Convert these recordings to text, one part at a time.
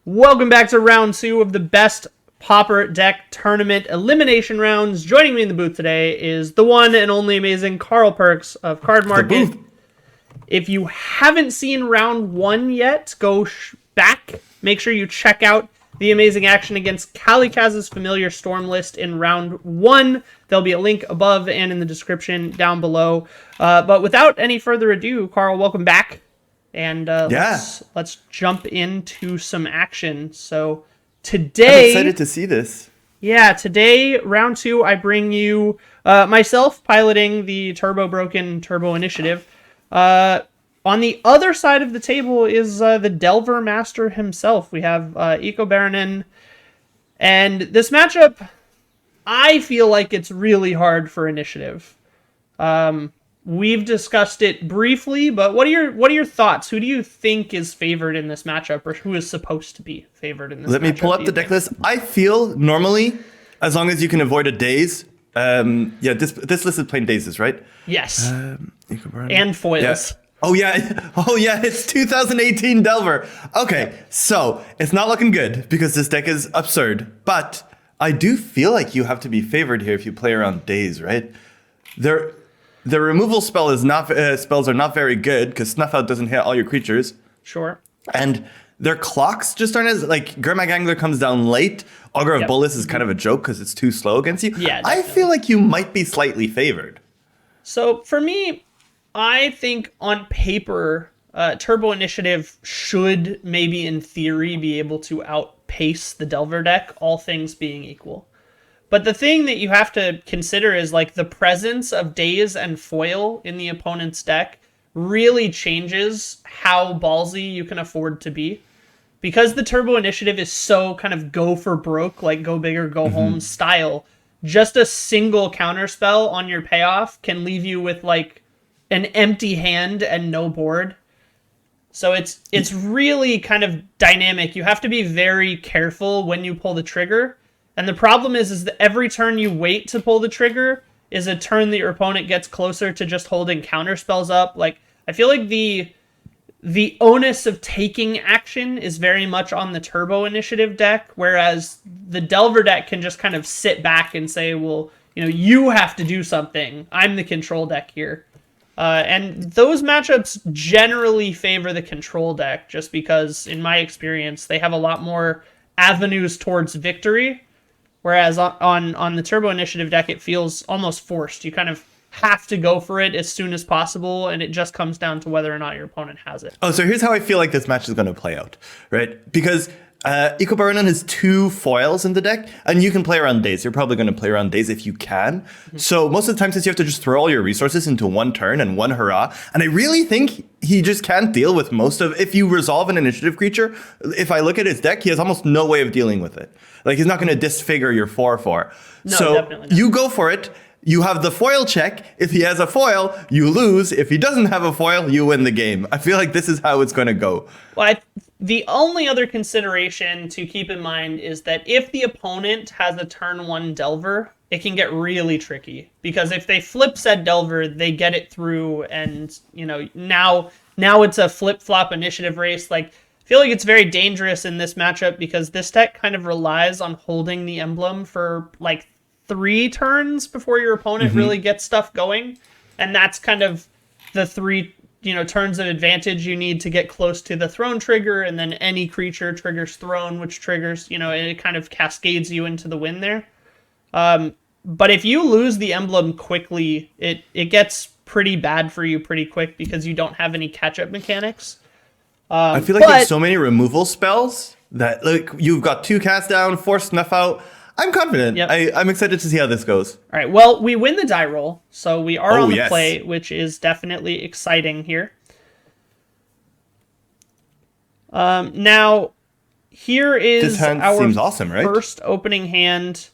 Welcome back to round 2 of the best Pauper Deck Tournament elimination rounds. Joining me in the booth today is the one and only amazing Carl Perks of Card Market. If you haven't seen round 1 yet, go back. Make sure you check out the amazing action against Kalikaz's Familiar Storm list in round 1. There'll be a link above and in the description down below. But without any further ado, Carl, welcome back. And let's jump into some action. So today, I'm excited to see this. Yeah, today, round 2, I bring you myself piloting the Broken Turbo Initiative. On the other side of the table is the Delver Master himself. We have Eco Baronin. And this matchup, I feel like it's really hard for Initiative. We've discussed it briefly, but what are your thoughts? Who do you think is favored in this matchup, or who is supposed to be favored in this matchup? Let me pull up the deck list. I feel normally, as long as you can avoid a daze, this list is plain dazes, right? Yes. And foils. Yeah. Oh yeah, it's 2018 Delver. Okay, so it's not looking good because this deck is absurd, but I do feel like you have to be favored here if you play around daze, right? The removal spells are not very good because Snuff Out doesn't hit all your creatures. Sure. And their clocks just aren't as, like, Gurmag Angler comes down late. Augur of Bolas is kind of a joke because it's too slow against you. Yeah, I feel like you might be slightly favored. So for me, I think on paper, Turbo Initiative should maybe in theory be able to outpace the Delver deck, all things being equal. But the thing that you have to consider is like the presence of Daze and Foil in the opponent's deck really changes how ballsy you can afford to be. Because the Turbo Initiative is so kind of go for broke, like go big or go home style, just a single counterspell on your payoff can leave you with like an empty hand and no board. So it's really kind of dynamic. You have to be very careful when you pull the trigger. And the problem is that every turn you wait to pull the trigger is a turn that your opponent gets closer to just holding counter spells up. Like, I feel like the onus of taking action is very much on the Turbo Initiative deck, whereas the Delver deck can just kind of sit back and say, well, you have to do something. I'm the control deck here. And those matchups generally favor the control deck, just because, in my experience, they have a lot more avenues towards victory. Whereas on the Turbo Initiative deck, it feels almost forced. You kind of have to go for it as soon as possible, and it just comes down to whether or not your opponent has it. Oh, so here's how I feel like this match is going to play out, right? Because Eco Baronin has 2 foils in the deck, and you can play around daze. You're probably going to play around daze if you can. So most of the time, since you have to just throw all your resources into one turn and one hurrah, and I really think he just can't deal with most of. If you resolve an initiative creature, if I look at his deck, he has almost no way of dealing with it. Like, he's not going to disfigure your 4/4. No, so definitely not. You go for it. You have the foil check. If he has a foil, you lose. If he doesn't have a foil, you win the game. I feel like this is how it's going to go. Well, the only other consideration to keep in mind is that if the opponent has a turn 1 Delver, it can get really tricky. Because if they flip said Delver, they get it through, and now it's a flip-flop initiative race. Like, I feel like it's very dangerous in this matchup because this deck kind of relies on holding the emblem for like 3 turns before your opponent really gets stuff going. And that's kind of the 3 turns of advantage you need to get close to the throne trigger, and then any creature triggers throne, which triggers, it kind of cascades you into the win there. But if you lose the emblem quickly, it gets pretty bad for you pretty quick because you don't have any catch-up mechanics. I feel like there's so many removal spells that, like, you've got 2 cast down, 4 Snuff Out. I'm confident. Yep. I'm excited to see how this goes. All right. Well, we win the die roll, so we are on the play, which is definitely exciting here. Now, here is this hand our seems awesome, right? First opening hand.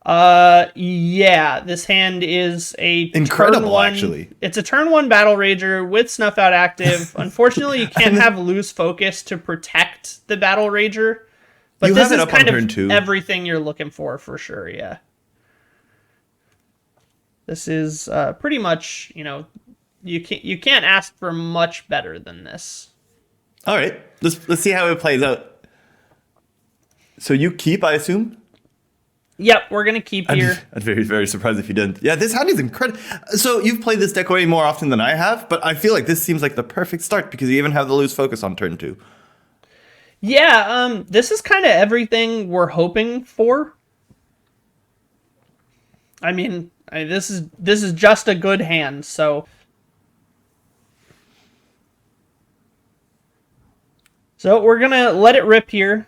Yeah, this hand is a incredible turn 1, actually. It's a turn 1 Battle Rager with Snuff Out active. Unfortunately, you can't have loose focus to protect the Battle Rager. But this is kind of everything you're looking for sure, yeah. This is pretty much, you can't ask for much better than this. All right, let's see how it plays out. So you keep, I assume? Yep, we're going to keep here. I'd be very, very surprised if you didn't. Yeah, this hand is incredible. So you've played this deck way more often than I have, but I feel like this seems like the perfect start because you even have the lose focus on turn 2. Yeah, this is kind of everything we're hoping for. I mean, this is just a good hand, so we're gonna let it rip here.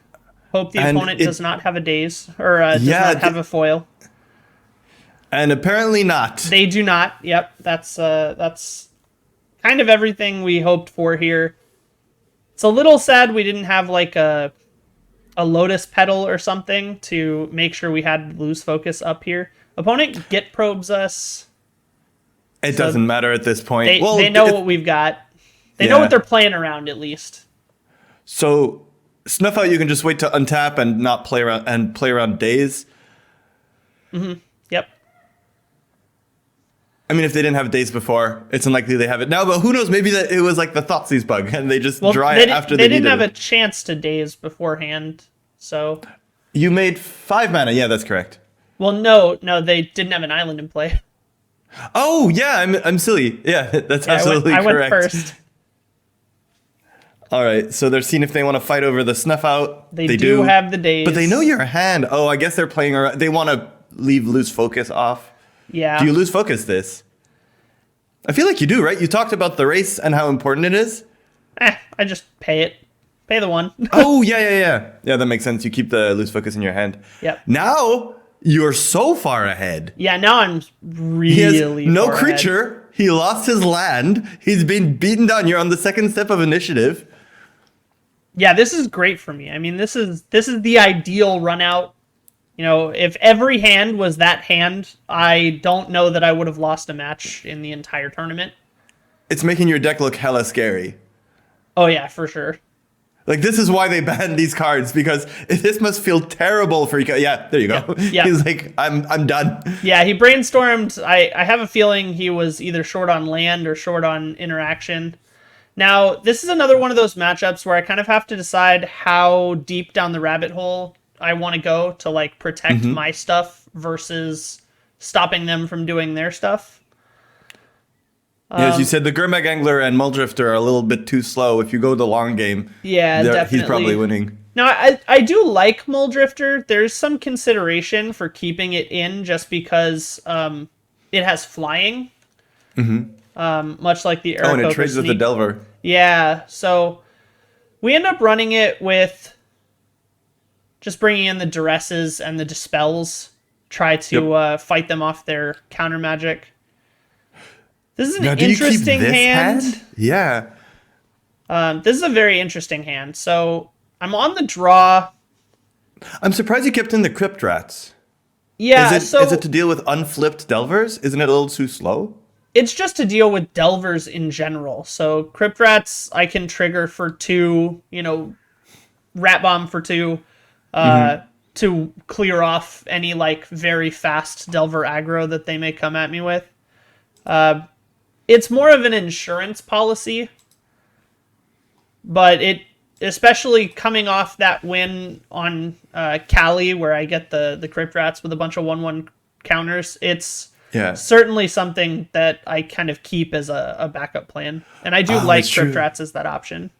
Hope the opponent does not have a daze or does not have a foil. And apparently not. They do not. Yep, that's kind of everything we hoped for here. It's a little sad we didn't have like a Lotus Petal or something to make sure we had lose focus up here. Opponent get probes us. It doesn't matter at this point. They know what we've got. They know what they're playing around at least. So Snuff Out, you can just wait to untap and not play around and play around days. Mm-hmm. Yep. I mean, if they didn't have days before, it's unlikely they have it now. But who knows? Maybe that it was like the Thoughtseize bug, and they just dry it after they didn't have a chance to daze beforehand. So you made 5 mana. Yeah, that's correct. Well, no, they didn't have an island in play. Oh yeah, I'm silly. Yeah, that's absolutely correct. I went first. All right, so they're seeing if they want to fight over the Snuff Out. They do have the days, but they know your hand. Oh, I guess they're playing around. They want to leave lose focus off. Yeah. Do you lose focus this? I feel like you do, right? You talked about the race and how important it is. I just pay it. Pay the 1. Oh, yeah. Yeah, that makes sense. You keep the lose focus in your hand. Yep. Now, you're so far ahead. Yeah, now I'm really He has no far creature. ahead. He lost his land. He's been beaten down. You're on the second step of initiative. Yeah, this is great for me. I mean, this is the ideal run out. You know, if every hand was that hand, I don't know that I would have lost a match in the entire tournament. It's making your deck look hella scary. Oh yeah, for sure. Like, this is why they banned these cards, because this must feel terrible for you. Yeah, there you go. Yeah. He's like, I'm done. Yeah, he brainstormed. I have a feeling he was either short on land or short on interaction. Now, this is another one of those matchups where I kind of have to decide how deep down the rabbit hole I want to go to like protect my stuff versus stopping them from doing their stuff. Yeah, as you said, the Gurmag Angler and Muldrifter are a little bit too slow. If you go the long game, yeah, definitely. He's probably winning. Now, I do like Muldrifter. There's some consideration for keeping it in just because it has flying, much like the Aarakocra and it trades with the Delver. Yeah, so we end up running it with just bringing in the Duresses and the Dispels, try to fight them off their counter magic. This is an interesting hand. Yeah. This is a very interesting hand. So I'm on the draw. I'm surprised you kept in the Crypt Rats. Yeah, is it to deal with unflipped Delvers? Isn't it a little too slow? It's just to deal with Delvers in general. So Crypt Rats I can trigger for 2, Rat Bomb for 2. To clear off any like very fast Delver aggro that they may come at me with. It's more of an insurance policy, but it, especially coming off that win on Cali where I get the Crypt Rats with a bunch of 1/1 counters, it's certainly something that I kind of keep as a backup plan. And I do like Crypt Rats as that option.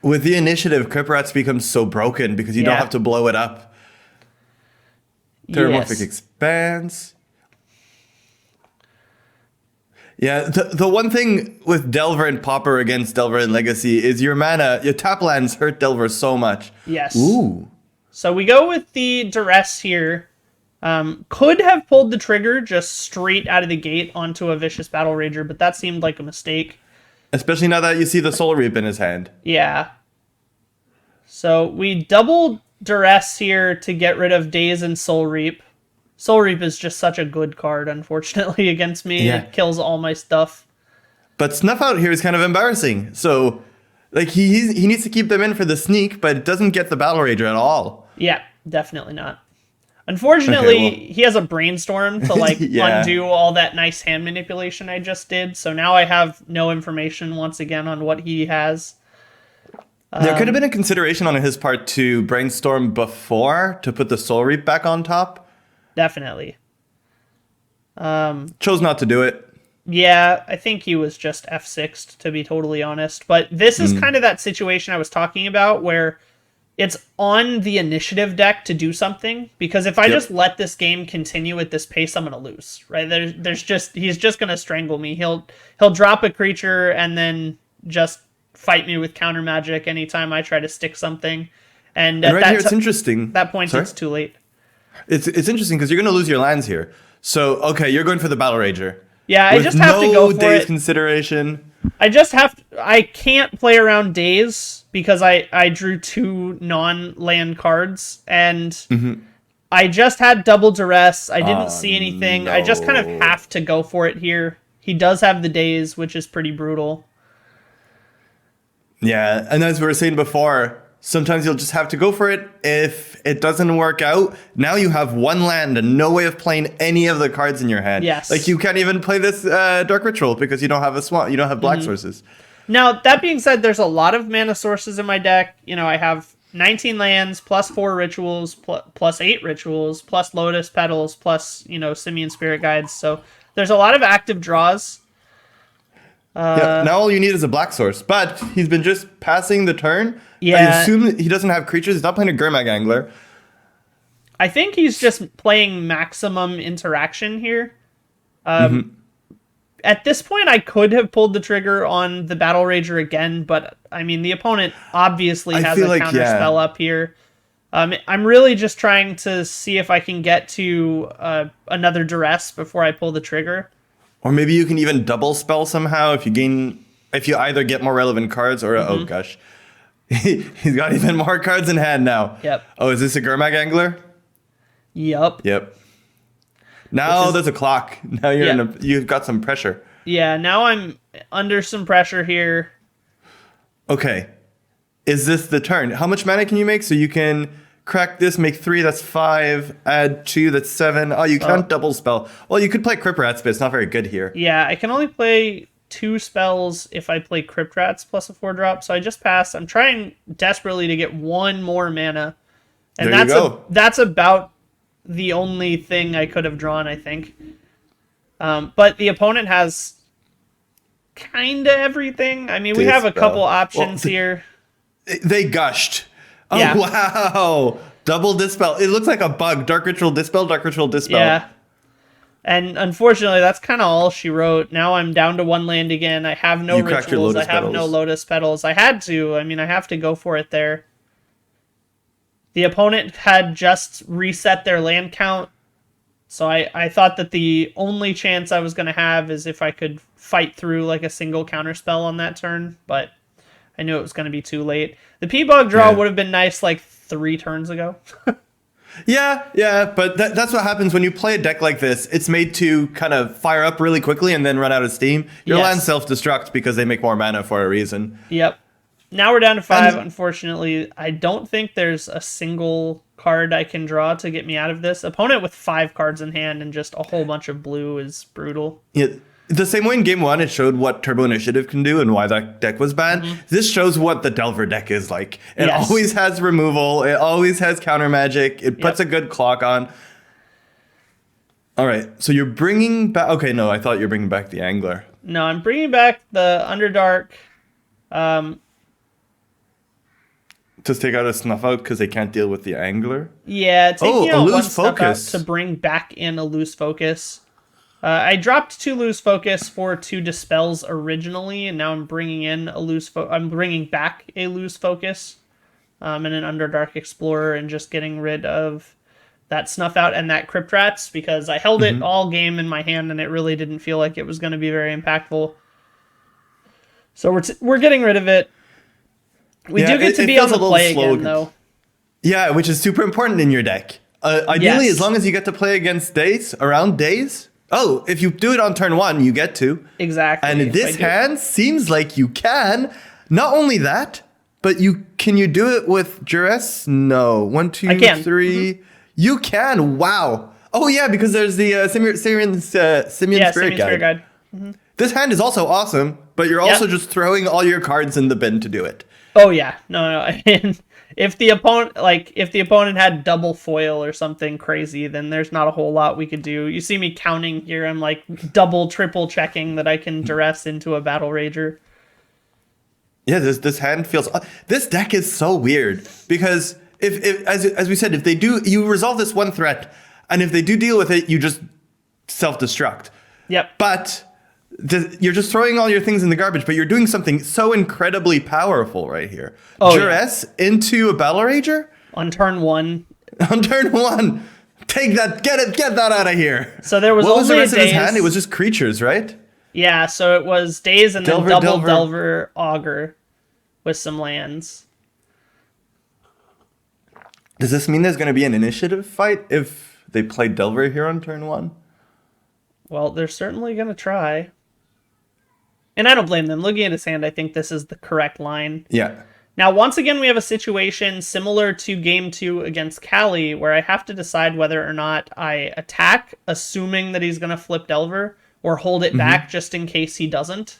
With the initiative, Crypt Rats becomes so broken because you don't have to blow it up. Terramorphic Expanse. Yeah, the one thing with Delver and Pauper against Delver and Legacy is your tap lands hurt Delver so much. Yes. Ooh. So we go with the Duress here. Could have pulled the trigger just straight out of the gate onto a Vicious Battle Rager, but that seemed like a mistake. Especially now that you see the Soul Reap in his hand. Yeah. So we double Duress here to get rid of Daze and Soul Reap. Soul Reap is just such a good card, unfortunately, against me. Yeah. It kills all my stuff. But Snuff Out here is kind of embarrassing. So, like, he needs to keep them in for the sneak, but it doesn't get the Battle Rager at all. Yeah, definitely not. Unfortunately, he has a Brainstorm to, like, undo all that nice hand manipulation I just did. So now I have no information, once again, on what he has. There could have been a consideration on his part to brainstorm before to put the Soul Reap back on top. Definitely. Chose not to do it. Yeah, I think he was just F6'd, to be totally honest. But this is kind of that situation I was talking about where it's on the initiative deck to do something, because if I just let this game continue at this pace, I'm gonna lose. Right? He's just gonna strangle me. He'll drop a creature and then just fight me with counter magic anytime I try to stick something. And right here, it's interesting. That point, it's too late. It's interesting because you're gonna lose your lands here. So okay, you're going for the Battle Rager. Yeah, I just have to go for days it. Consideration. I can't play around days because I drew 2 non-land cards, and I just had double duress. I didn't see anything. No. I just kind of have to go for it here. He does have the days, which is pretty brutal. Yeah, and as we were saying before, sometimes you'll just have to go for it. If it doesn't work out, now you have 1 land and no way of playing any of the cards in your hand. Yes. Like you can't even play this Dark Ritual because you don't have a swamp. You don't have black sources. Now, that being said, there's a lot of mana sources in my deck. You know, I have 19 lands, plus 4 rituals, plus 8 rituals, plus Lotus Petals, plus, Simian Spirit Guides. So there's a lot of active draws. Yeah, now all you need is a black source. But he's been just passing the turn. Yeah. I assume that he doesn't have creatures. He's not playing a Gurmag Angler. I think he's just playing maximum interaction here. At this point, I could have pulled the trigger on the Battle Rager again, but, I mean, the opponent obviously has a counter spell up here. I'm really just trying to see if I can get to another duress before I pull the trigger. Or maybe you can even double spell somehow if you either get more relevant cards or oh gosh. He's got even more cards in hand now. Yep. Oh, is this a Gurmag Angler? Yep. Now there's a clock. Now you've got some pressure. Yeah, now I'm under some pressure here. Okay. Is this the turn? How much mana can you make? So you can crack this, make 3, that's 5, add 2, that's 7. Oh, you can't double spell. Well, you could play Crypt Rats, but it's not very good here. Yeah, I can only play 2 spells if I play Crypt Rats plus a 4-drop, so I just passed. I'm trying desperately to get 1 more mana. And there you go. That's about the only thing I could have drawn, I think. But the opponent has kind of everything. I mean, we have a couple options here. They gushed. Oh, yeah. Wow. Double Dispel. It looks like a bug. Dark Ritual Dispel, Dark Ritual Dispel. Yeah. And unfortunately, that's kind of all she wrote. Now I'm down to 1 land again. I have no rituals. I have no Lotus Petals. I had to. I mean, I have to go for it there. The opponent had just reset their land count. So I thought that the only chance I was going to have is if I could fight through like a single counterspell on that turn. But I knew it was going to be too late. The P-Bug draw would have been nice like 3 turns ago. Yeah, but that's what happens when you play a deck like this. It's made to kind of fire up really quickly and then run out of steam. Your lands self-destruct because they make more mana for a reason. Yep. Now we're down to 5, unfortunately. I don't think there's a single card I can draw to get me out of this. Opponent with 5 cards in hand and just a whole bunch of blue is brutal. Yeah. The same way in Game 1, it showed what Turbo Initiative can do and why that deck was bad. This shows what the Delver deck is like. It always has removal. It always has counter magic. It puts a good clock on. All right, so you're bringing back... Okay, no, I thought you were bringing back the Angler. No, I'm bringing back the Underdark. Just take out a Snuff Out because they can't deal with the Angler? Yeah, taking out 1 Snuff Out focus to bring back in a Loose Focus. I dropped 2 Loose Focus for 2 Dispels originally, and now I'm bringing in a I'm bringing back a Loose Focus and an Underdark Explorer, and just getting rid of that Snuff Out and that Crypt Rats because I held it all game in my hand, and it really didn't feel like it was going to be very impactful. So we're getting rid of it. We do get to be on the play again, though. Yeah, which is super important in your deck. Ideally, as long as you get to play against around days. Oh, if you do it on turn 1, you get to. Exactly. And this hand seems like you can. Not only that, but can you do it with Duress? No. 1, 2, 3. You can. Wow. Oh, yeah, because there's the Simian Spirit Guide. This hand is also awesome, but you're also just throwing all your cards in the bin to do it. Oh yeah, no. I mean, if the opponent had double foil or something crazy, then there's not a whole lot we could do. You see me counting here. I'm like double, triple checking that I can duress into a Battle Rager. Yeah, this hand feels. This deck is so weird because if as we said, if they do, you resolve this one threat, and if they do deal with it, you just self-destruct. Yep. But you're just throwing all your things in the garbage, but you're doing something so incredibly powerful right here. Oh, Duress into a Battle Rager? On turn 1. On turn 1. Take that, get that out of here. So there was what only was the rest a of his daze. hand? It was just creatures, right? Yeah, so it was Daze and Delver, then double Delver. Delver Augur with some lands. Does this mean there's going to be an initiative fight if they play Delver here on turn 1? Well, they're certainly going to try. And I don't blame them. Looking at his hand, I think this is the correct line. Yeah. Now, once again, we have a situation similar to Game 2 against Callie, where I have to decide whether or not I attack, assuming that he's going to flip Delver, or hold it back just in case he doesn't.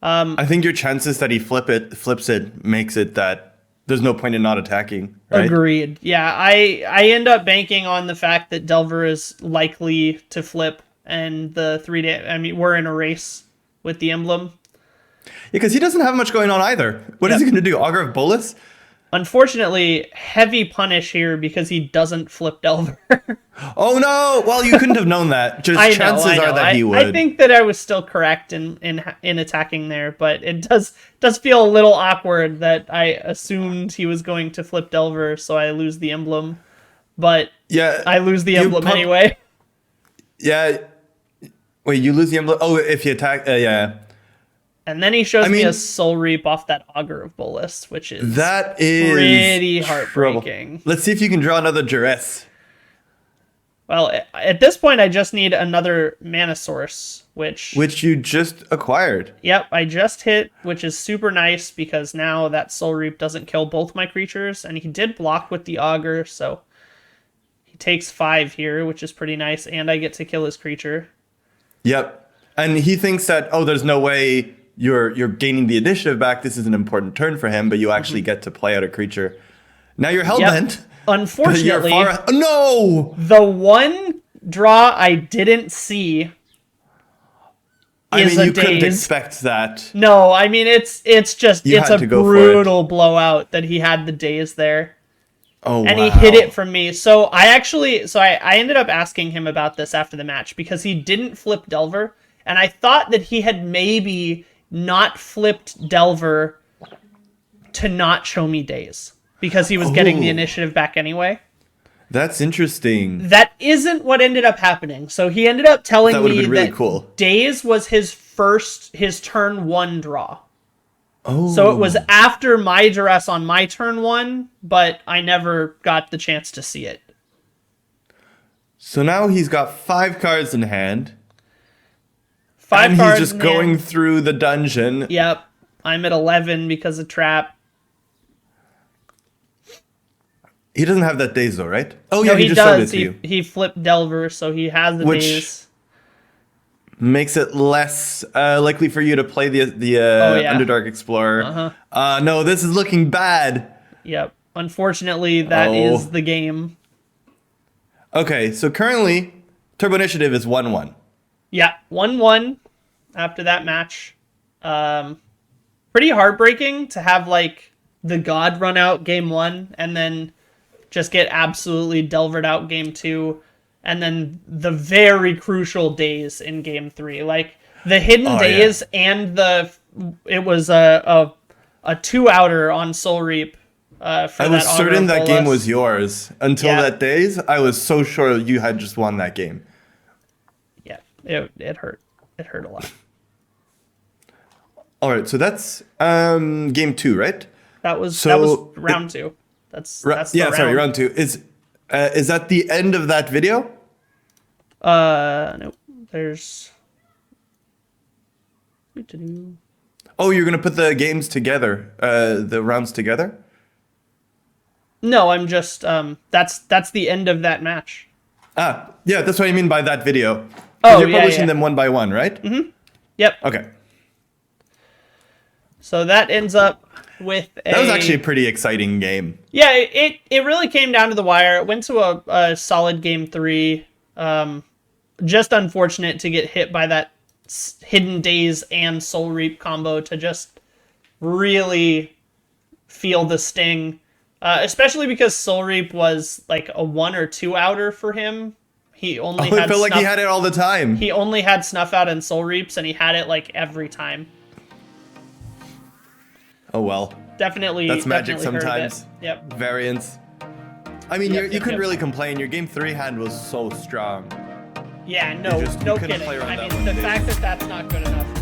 I think your chances that he flips it makes it that there's no point in not attacking, right? Agreed. Yeah, I end up banking on the fact that Delver is likely to flip, and the 3-day... I mean, we're in a race with the emblem. Yeah, because he doesn't have much going on either. What is he going to do? Augur of Bolus? Unfortunately, heavy punish here because he doesn't flip Delver. Oh no! Well, you couldn't have known that. Just I know, chances I know. are that he would. I think that I was still correct in attacking there, but it does feel a little awkward that I assumed he was going to flip Delver, so I lose the emblem. But yeah, I lose the emblem anyway. Yeah. Wait, you lose the emblem? Oh, if you attack, yeah. And then he shows me a Soul Reap off that Augur of Bolus, which is pretty heartbreaking. Let's see if you can draw another Duress. Well, at this point, I just need another mana source, which you just acquired. Yep, I just hit, which is super nice because now that Soul Reap doesn't kill both my creatures, and he did block with the Augur, so he takes 5 here, which is pretty nice, and I get to kill his creature. Yep, and he thinks that, oh, there's no way you're gaining the initiative back. This is an important turn for him, but you actually get to play out a creature. Now you're hellbent. Yep. Unfortunately, no! The one draw I didn't see is you a couldn't daze. expect that. No, I mean it's a go for brutal blowout that he had the daze there. Oh, and wow. he hit it from me. So I ended up asking him about this after the match because he didn't flip Delver, and I thought that he had maybe not flipped Delver to not show me daze because he was getting the initiative back anyway. That's interesting. That isn't what ended up happening. So he ended up telling me really that cool. daze was his turn 1 draw. Oh. So it was after my duress on my turn 1, but I never got the chance to see it. So now he's got 5 cards in hand. 5 and cards he's just in going hand. through the dungeon. Yep. I'm at 11 because of trap. He doesn't have that daze though, right? Oh No, yeah, he just showed it to you. He flipped Delver, so he has the daze. Makes it less likely for you to play the Underdark Explorer. No, this is looking bad. Yep. Unfortunately, that is the game. Okay, so currently, Turbo Initiative is 1-1. Yeah, 1-1 after that match. Pretty heartbreaking to have, like, the God run out game 1 and then just get absolutely Delvered out game 2. And then the very crucial days in game 3. Like, the hidden days and it was a 2-outer on Soul Reap. I was certain that game was yours. Until that days, I was so sure you had just won that game. Yeah, it hurt. It hurt a lot. All right, so that's game 2, right? That was round 2. That's round. Round 2. Is that the end of that video? Nope. There's. Oh, you're gonna put the games together, the rounds together? No, I'm just that's the end of that match. Ah, yeah, that's what I mean by that video. Oh, you're publishing them one by one, right? Mm-hmm. Yep. Okay. So that ends up with a... That was actually a pretty exciting game. Yeah, it really came down to the wire. It went to a solid game 3. Just unfortunate to get hit by that Hidden Daze and Soul Reap combo to just really feel the sting. Especially because Soul Reap was like a 1 or 2 outer for him. He only had it felt like he had it all the time. He only had Snuff Out and Soul Reaps, and he had it like every time. Oh well. Definitely. That's magic definitely sometimes. Yep. Variance. I mean, you couldn't really complain. Your game 3 hand was so strong. Yeah, no You kidding. couldn't play around I that mean, one, the dude. fact that that's not good enough